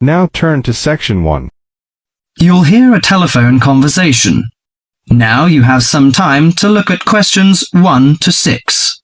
Now turn to section 1. You'll hear a telephone conversation. Now you have some time to look at questions 1 to 6.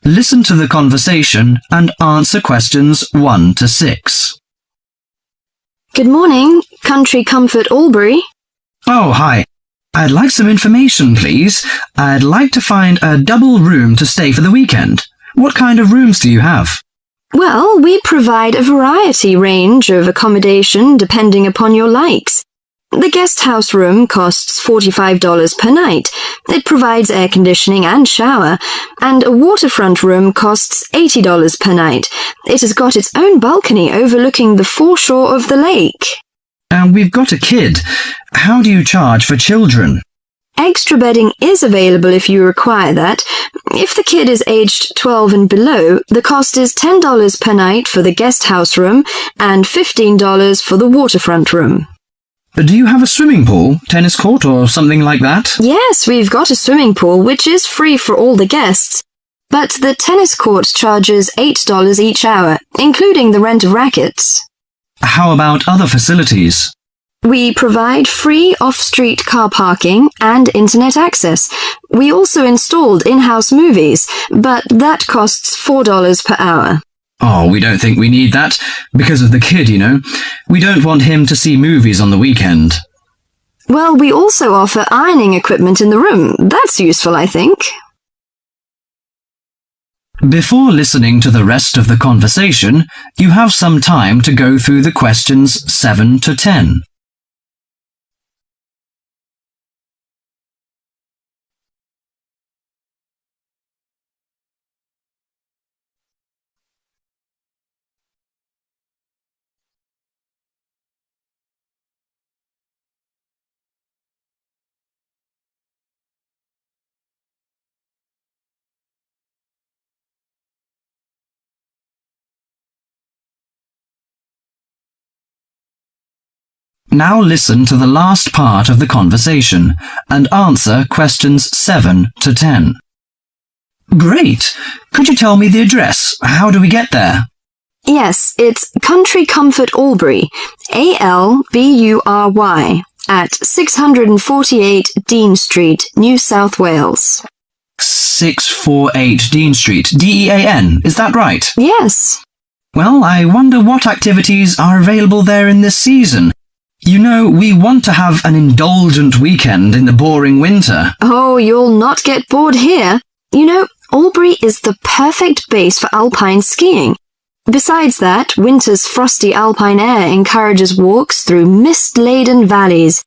Listen to the conversation and answer questions 1 to 6. Good morning, Country Comfort Albury. Oh, hi. I'd like some information, please. I'd like to find a double room to stay for the weekend. What kind of rooms do you have? Well, we provide a variety range of accommodation depending upon your likes. The guest house room costs $45 per night. It provides air conditioning and shower, and a waterfront room costs $80 per night. It has got its own balcony overlooking the foreshore of the lake. We've got a kid. How do you charge for children? Extra bedding is available if you require that. If the kid is aged 12 and below, the cost is $10 per night for the guest house room and $15 for the waterfront room. Do you have a swimming pool, tennis court, or something like that? Yes, we've got a swimming pool, which is free for all the guests. But the tennis court charges $8 each hour, including the rent of rackets. How about other facilities? We provide free off-street car parking and internet access. We also installed in-house movies, but that costs $4 per hour. Oh, we don't think we need that. Because of the kid, you know. We don't want him to see movies on the weekend. Well, we also offer ironing equipment in the room. That's useful, I think. Before listening to the rest of the conversation, you have some time to go through the questions 7 to 10. Now listen to the last part of the conversation and answer questions 7 to 10. Great! Could you tell me the address? How do we get there? Yes, it's Country Comfort Albury, Albury, at 648 Dean Street, New South Wales. 648 Dean Street, Dean, is that right? Yes. Well, I wonder what activities are available there in this season. You know, we want to have an indulgent weekend in the boring winter. Oh, you'll not get bored here. You know, Albury is the perfect base for alpine skiing. Besides that, winter's frosty alpine air encourages walks through mist-laden valleys.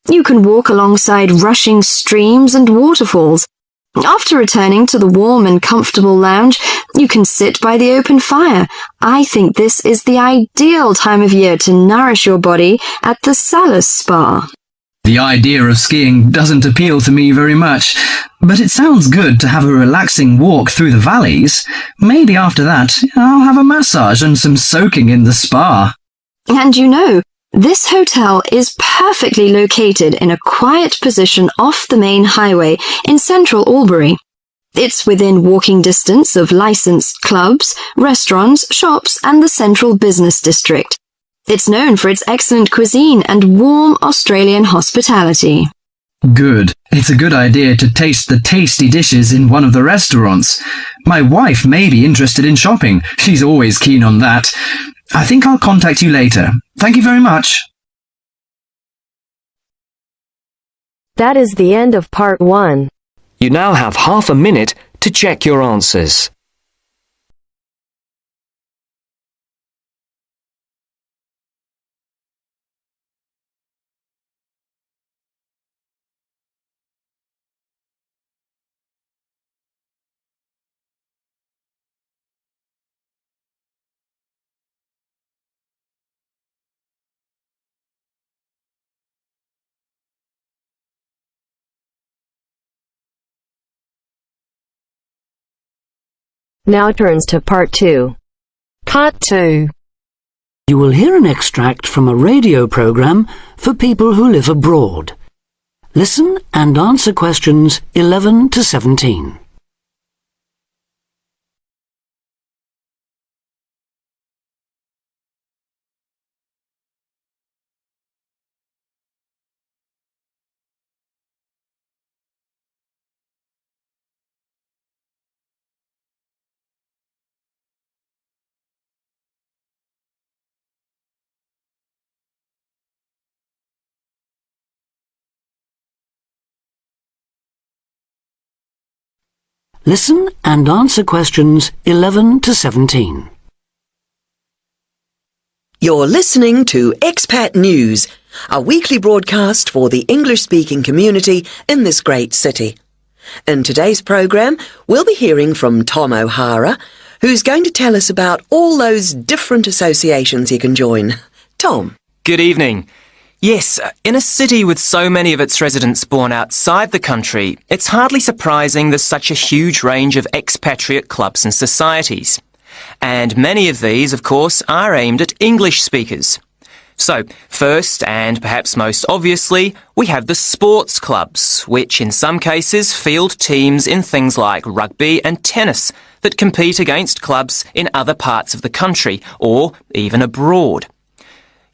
You can walk alongside rushing streams and waterfalls. After returning to the warm and comfortable lounge, you can sit by the open fire. I think this is the ideal time of year to nourish your body at the Salus Spa. The idea of skiing doesn't appeal to me very much, but it sounds good to have a relaxing walk through the valleys. Maybe after that, I'll have a massage and some soaking in the spa. And you know, this hotel is perfectly located in a quiet position off the main highway in central Albury. It's within walking distance of licensed clubs, restaurants, shops, and the central business district. It's known for its excellent cuisine and warm Australian hospitality. Good. It's a good idea to taste the tasty dishes in one of the restaurants. My wife may be interested in shopping. She's always keen on that. I think I'll contact you later. Thank you very much. That is the end of part 1. You now have half a minute to check your answers. Now turns to part 2. Part 2. You will hear an extract from a radio program for people who live abroad. Listen and answer questions 11 to 17. Listen and answer questions 11 to 17. You're listening to Expat News, a weekly broadcast for the English-speaking community in this great city. In today's programme, we'll be hearing from Tom O'Hara, who's going to tell us about all those different associations you can join. Tom. Good evening. Yes, in a city with so many of its residents born outside the country, it's hardly surprising there's such a huge range of expatriate clubs and societies. And many of these, of course, are aimed at English speakers. So, first, and perhaps most obviously, we have the sports clubs, which in some cases field teams in things like rugby and tennis that compete against clubs in other parts of the country, or even abroad.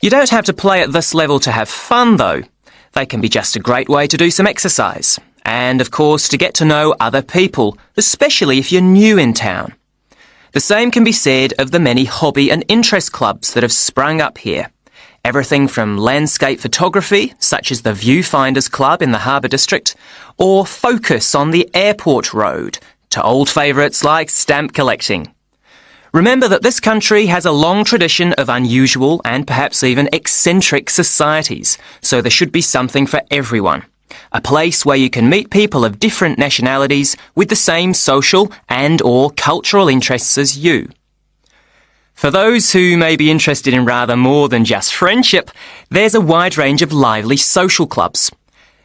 You don't have to play at this level to have fun, though. They can be just a great way to do some exercise, and of course to get to know other people, especially if you're new in town. The same can be said of the many hobby and interest clubs that have sprung up here. Everything from landscape photography, such as the Viewfinders Club in the Harbour District, or Focus on the Airport Road, to old favourites like stamp collecting. Remember that this country has a long tradition of unusual and perhaps even eccentric societies, so there should be something for everyone. A place where you can meet people of different nationalities with the same social and/or cultural interests as you. For those who may be interested in rather more than just friendship, there's a wide range of lively social clubs.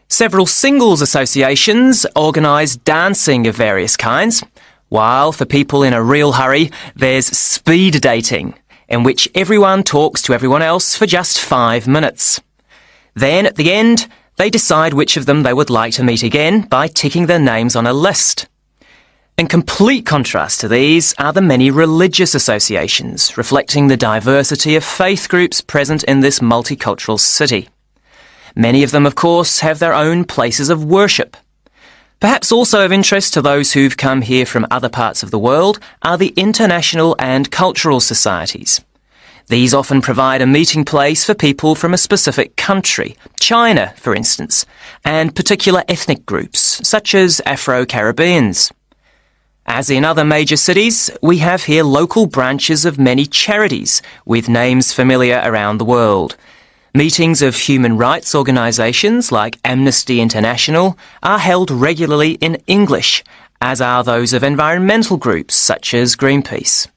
Several singles associations organise dancing of various kinds, while for people in a real hurry, there's speed dating, in which everyone talks to everyone else for just 5 minutes. Then, at the end, they decide which of them they would like to meet again by ticking their names on a list. In complete contrast to these are the many religious associations, reflecting the diversity of faith groups present in this multicultural city. Many of them, of course, have their own places of worship. Perhaps also of interest to those who've come here from other parts of the world are the international and cultural societies. These often provide a meeting place for people from a specific country, China, for instance, and particular ethnic groups, such as Afro-Caribbeans. As in other major cities, we have here local branches of many charities with names familiar around the world. Meetings of human rights organisations like Amnesty International are held regularly in English, as are those of environmental groups such as Greenpeace.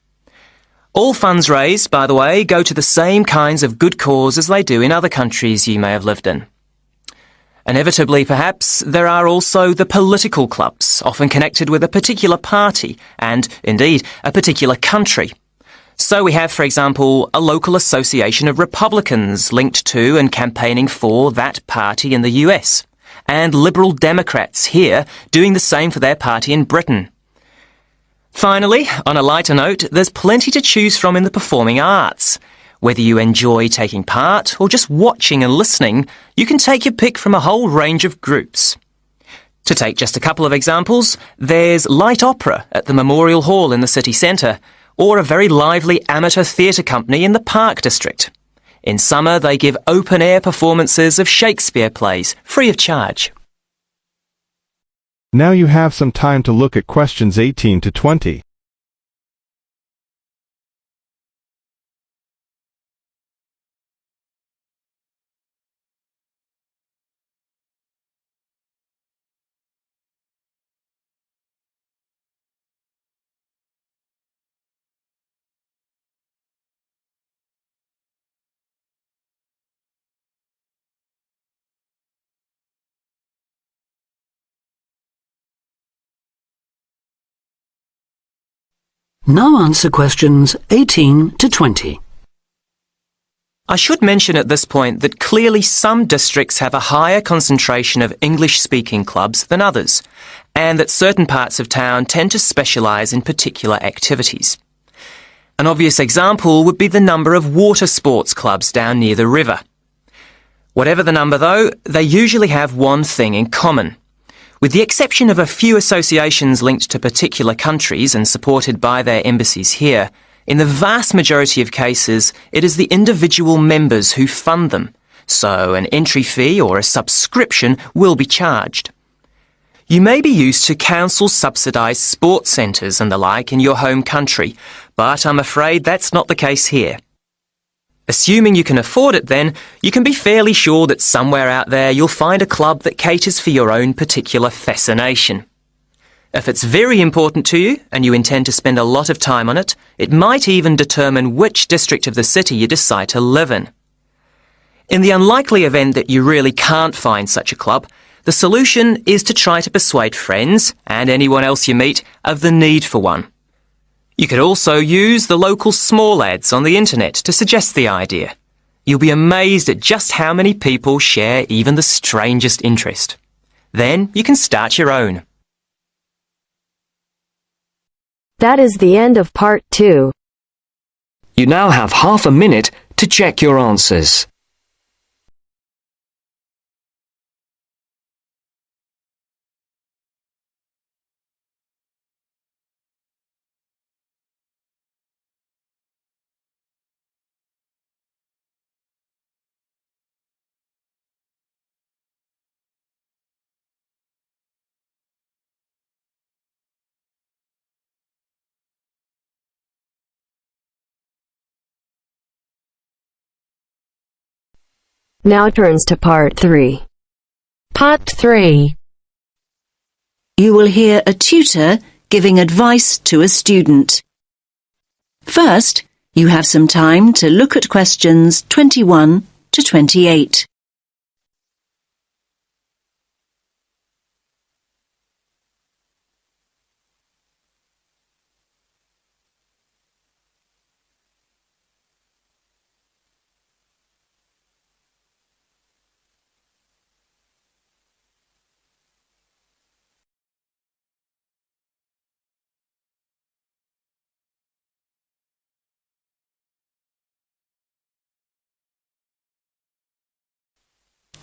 All funds raised, by the way, go to the same kinds of good cause as they do in other countries you may have lived in. Inevitably, perhaps, there are also the political clubs, often connected with a particular party and, indeed, a particular country. So we have, for example, a local association of Republicans linked to and campaigning for that party in the US, and Liberal Democrats here doing the same for their party in Britain. Finally, on a lighter note, there's plenty to choose from in the performing arts. Whether you enjoy taking part or just watching and listening, you can take your pick from a whole range of groups. To take just a couple of examples, there's light opera at the Memorial Hall in the city centre, or a very lively amateur theatre company in the Park District. In summer, they give open-air performances of Shakespeare plays, free of charge. Now you have some time to look at questions 18 to 20. Now answer questions 18 to 20. I should mention at this point that clearly some districts have a higher concentration of English-speaking clubs than others, and that certain parts of town tend to specialise in particular activities. An obvious example would be the number of water sports clubs down near the river. Whatever the number though, they usually have one thing in common. With the exception of a few associations linked to particular countries and supported by their embassies here, in the vast majority of cases, it is the individual members who fund them, so an entry fee or a subscription will be charged. You may be used to council-subsidised sports centres and the like in your home country, but I'm afraid that's not the case here. Assuming you can afford it then, you can be fairly sure that somewhere out there you'll find a club that caters for your own particular fascination. If it's very important to you and you intend to spend a lot of time on it, it might even determine which district of the city you decide to live in. In the unlikely event that you really can't find such a club, the solution is to try to persuade friends and anyone else you meet of the need for one. You could also use the local small ads on the internet to suggest the idea. You'll be amazed at just how many people share even the strangest interest. Then you can start your own. That is the end of part 2. You now have half a minute to check your answers. Now turns to part 3. Part 3. You will hear a tutor giving advice to a student. First, you have some time to look at questions 21 to 28.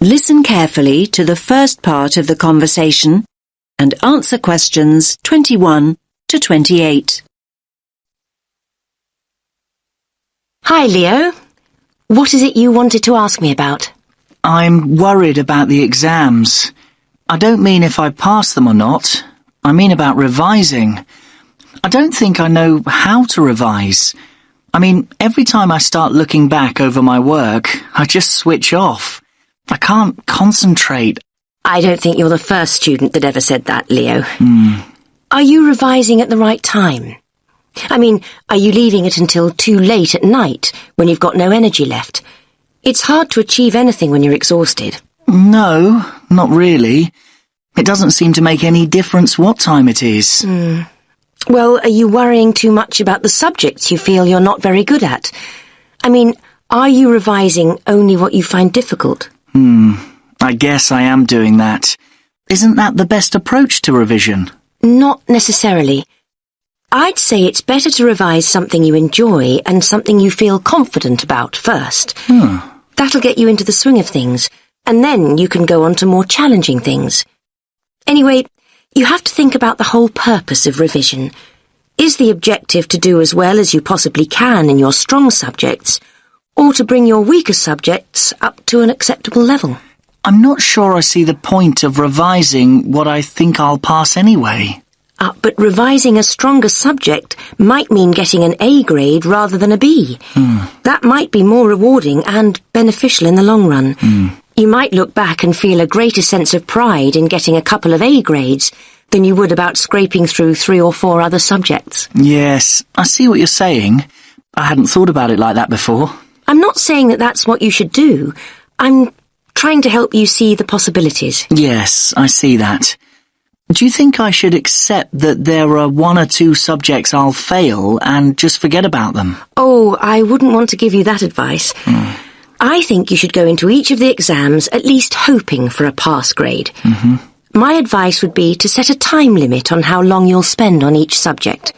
Listen carefully to the first part of the conversation and answer questions 21 to 28. Hi, Leo. What is it you wanted to ask me about? I'm worried about the exams. I don't mean if I pass them or not. I mean about revising. I don't think I know how to revise. I mean, every time I start looking back over my work, I just switch off. I can't concentrate. I don't think you're the first student that ever said that, Leo. Hmm. Are you revising at the right time? I mean, are you leaving it until too late at night, when you've got no energy left? It's hard to achieve anything when you're exhausted. No, not really. It doesn't seem to make any difference what time it is. Well, are you worrying too much about the subjects you feel you're not very good at? I mean, are you revising only what you find difficult? I guess I am doing that. Isn't that the best approach to revision? Not necessarily. I'd say it's better to revise something you enjoy and something you feel confident about first. That'll get you into the swing of things, and then you can go on to more challenging things. Anyway, you have to think about the whole purpose of revision. Is the objective to do as well as you possibly can in your strong subjects, or to bring your weaker subjects up to an acceptable level? I'm not sure I see the point of revising what I think I'll pass anyway. But revising a stronger subject might mean getting an A grade rather than a B. That might be more rewarding and beneficial in the long run. You might look back and feel a greater sense of pride in getting a couple of A grades than you would about scraping through 3 or 4 other subjects. Yes, I see what you're saying. I hadn't thought about it like that before. I'm not saying that that's what you should do. I'm trying to help you see the possibilities. Yes, I see that. Do you think I should accept that there are 1 or 2 subjects I'll fail and just forget about them? Oh, I wouldn't want to give you that advice. I think you should go into each of the exams at least hoping for a pass grade. My advice would be to set a time limit on how long you'll spend on each subject.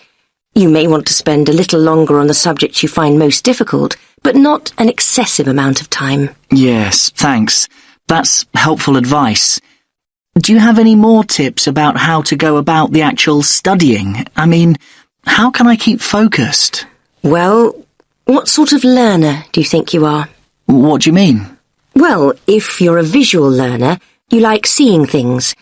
You may want to spend a little longer on the subjects you find most difficult, but not an excessive amount of time. Yes, thanks. That's helpful advice. Do you have any more tips about how to go about the actual studying? I mean, how can I keep focused? Well, what sort of learner do you think you are? What do you mean? Well, if you're a visual learner, you like seeing things.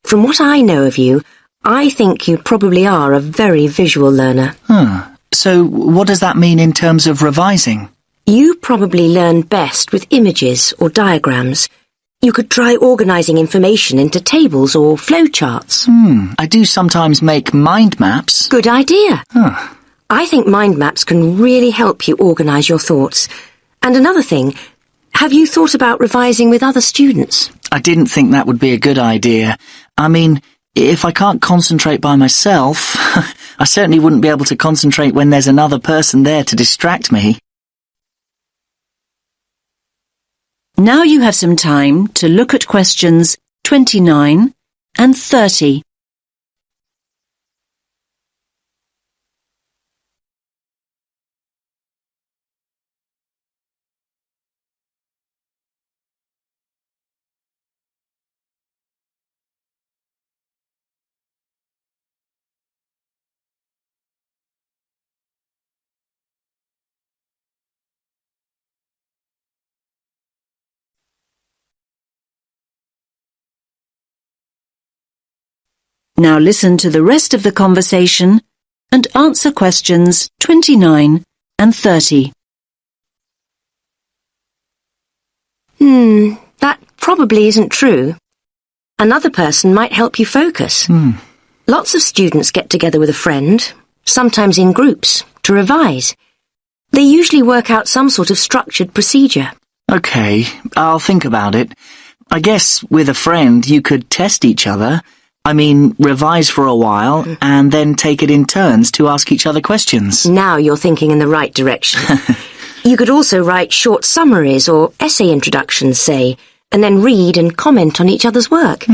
From what I know of you, I think you probably are a very visual learner. So what does that mean in terms of revising? You probably learn best with images or diagrams. You could try organising information into tables or flowcharts. I do sometimes make mind maps. Good idea. I think mind maps can really help you organise your thoughts. And another thing, have you thought about revising with other students? I didn't think that would be a good idea. I mean, if I can't concentrate by myself, I certainly wouldn't be able to concentrate when there's another person there to distract me. Now you have some time to look at questions 29 and 30. Now listen to the rest of the conversation and answer questions 29 and 30. That probably isn't true. Another person might help you focus. Lots of students get together with a friend, sometimes in groups, to revise. They usually work out some sort of structured procedure. Okay, I'll think about it. I guess with a friend you could test each other. I mean, revise for a while and then take it in turns to ask each other questions. Now you're thinking in the right direction. You could also write short summaries or essay introductions, say, and then read and comment on each other's work.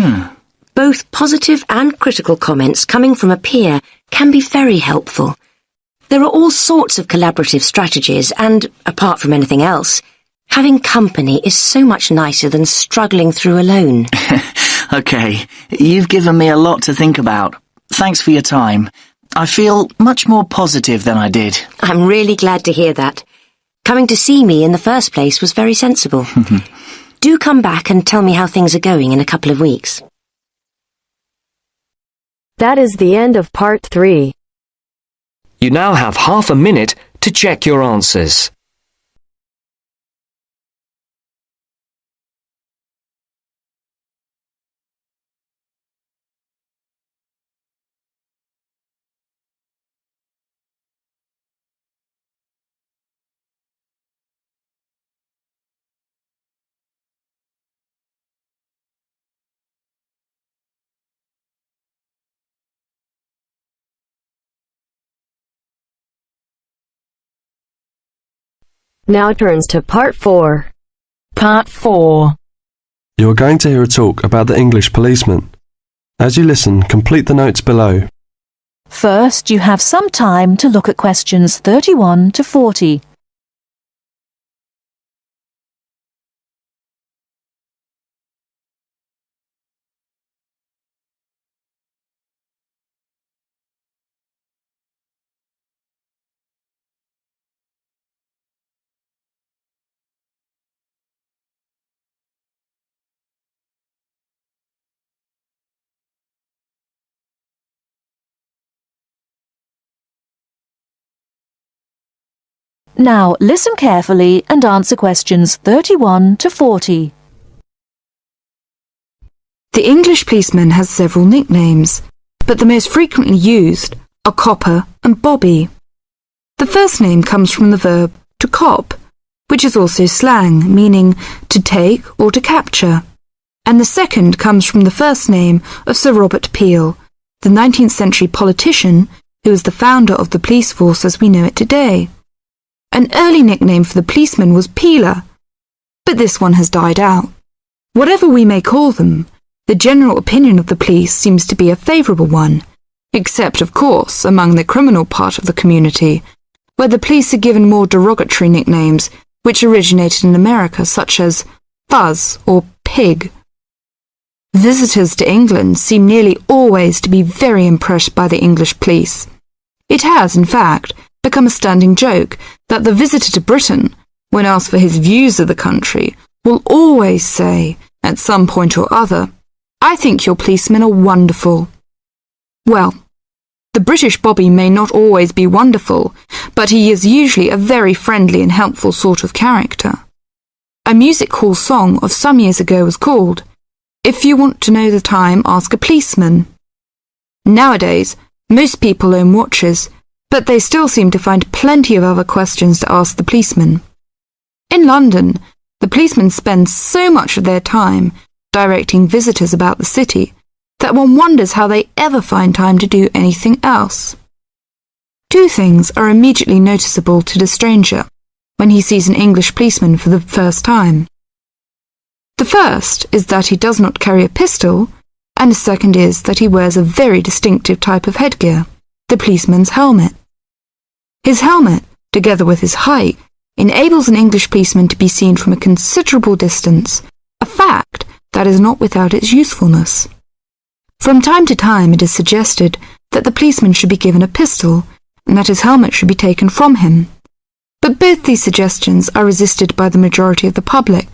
Both positive and critical comments coming from a peer can be very helpful. There are all sorts of collaborative strategies and, apart from anything else, having company is so much nicer than struggling through alone. Okay, you've given me a lot to think about. Thanks for your time. I feel much more positive than I did. I'm really glad to hear that. Coming to see me in the first place was very sensible. Do come back and tell me how things are going in a couple of weeks. That is the end of part 3. You now have half a minute to check your answers. Now turns to part 4. Part 4. You are going to hear a talk about the English policeman. As you listen, complete the notes below. First, you have some time to look at questions 31 to 40. Now, listen carefully and answer questions 31 to 40. The English policeman has several nicknames, but the most frequently used are Copper and Bobby. The first name comes from the verb to cop, which is also slang, meaning to take or to capture. and the second comes from the first name of Sir Robert Peel, the 19th century politician who was the founder of the police force as we know it today. An early nickname for the policeman was Peeler, but this one has died out. Whatever we may call them, the general opinion of the police seems to be a favourable one, except, of course, among the criminal part of the community, where the police are given more derogatory nicknames which originated in America, such as Fuzz or Pig. Visitors to England seem nearly always to be very impressed by the English police. It has, in fact, become a standing joke that the visitor to Britain, when asked for his views of the country, will always say, at some point or other, "I think your policemen are wonderful." Well, the British Bobby may not always be wonderful, but he is usually a very friendly and helpful sort of character. A music hall song of some years ago was called, "If you want to know the time, ask a policeman." Nowadays, most people own watches, but they still seem to find plenty of other questions to ask the policeman. In London, the policemen spend so much of their time directing visitors about the city that one wonders how they ever find time to do anything else. Two things are immediately noticeable to the stranger when he sees an English policeman for the first time. The first is that he does not carry a pistol, and the second is that he wears a very distinctive type of headgear, the policeman's helmet. His helmet, together with his height, enables an English policeman to be seen from a considerable distance, a fact that is not without its usefulness. From time to time it is suggested that the policeman should be given a pistol and that his helmet should be taken from him. But both these suggestions are resisted by the majority of the public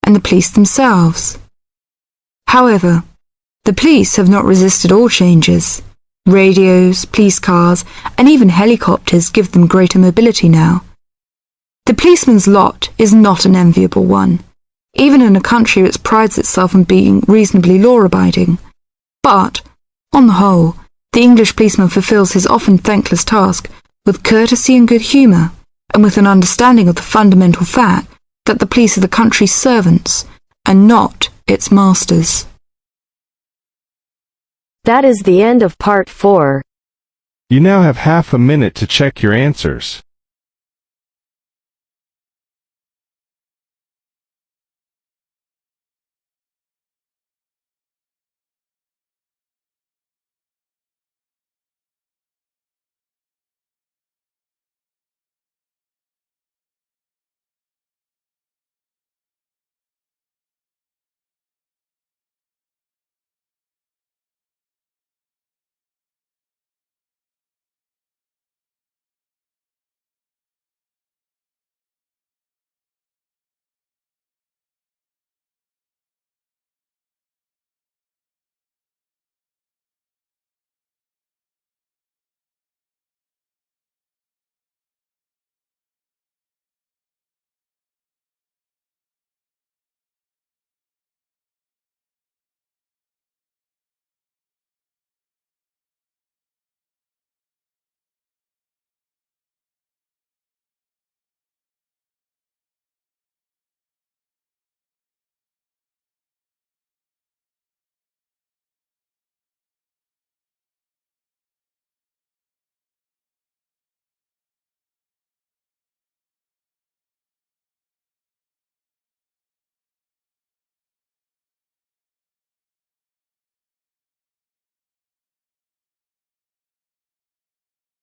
and the police themselves. However, the police have not resisted all changes. Radios, police cars, and even helicopters give them greater mobility now. The policeman's lot is not an enviable one, even in a country which prides itself on being reasonably law-abiding. But, on the whole, the English policeman fulfills his often thankless task with courtesy and good humour, and with an understanding of the fundamental fact that the police are the country's servants, and not its masters. That is the end of part 4. You now have half a minute to check your answers.